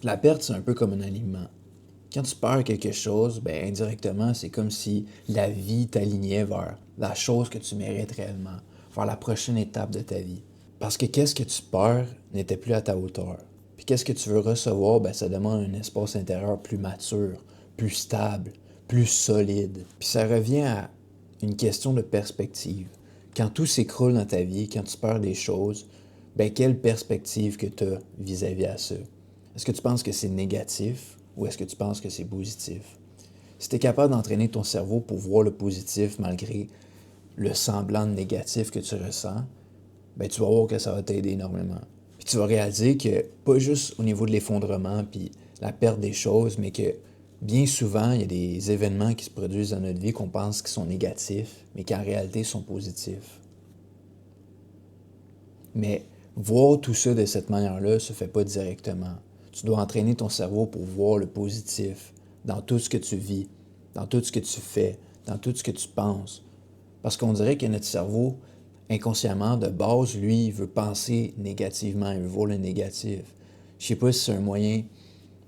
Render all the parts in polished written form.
La perte, c'est un peu comme un aliment. Quand tu perds quelque chose, ben indirectement, c'est comme si la vie t'alignait vers la chose que tu mérites réellement, vers la prochaine étape de ta vie. Parce que qu'est-ce que tu perds n'était plus à ta hauteur. Puis qu'est-ce que tu veux recevoir, ben ça demande un espace intérieur plus mature, plus stable, plus solide. Puis ça revient à une question de perspective. Quand tout s'écroule dans ta vie, quand tu perds des choses, ben quelle perspective que tu as vis-à-vis à ça? Est-ce que tu penses que c'est négatif ou est-ce que tu penses que c'est positif? Si tu es capable d'entraîner ton cerveau pour voir le positif malgré le semblant de négatif que tu ressens, ben tu vas voir que ça va t'aider énormément. Puis tu vas réaliser que pas juste au niveau de l'effondrement puis la perte des choses, mais que bien souvent, il y a des événements qui se produisent dans notre vie qu'on pense qu'ils sont négatifs, mais qui en réalité sont positifs. Mais voir tout ça de cette manière-là se fait pas directement. Tu dois entraîner ton cerveau pour voir le positif dans tout ce que tu vis, dans tout ce que tu fais, dans tout ce que tu penses. Parce qu'on dirait que notre cerveau, inconsciemment, de base, lui, il veut penser négativement, il veut voir le négatif. Je sais pas si c'est un moyen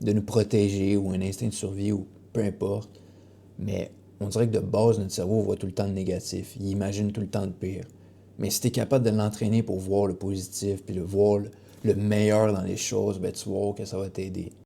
de nous protéger ou un instinct de survie ou peu importe, mais on dirait que de base, notre cerveau voit tout le temps le négatif. Il imagine tout le temps le pire. Mais si tu es capable de l'entraîner pour voir le positif, puis le voir le meilleur dans les choses, ben tu vas voir que ça va t'aider.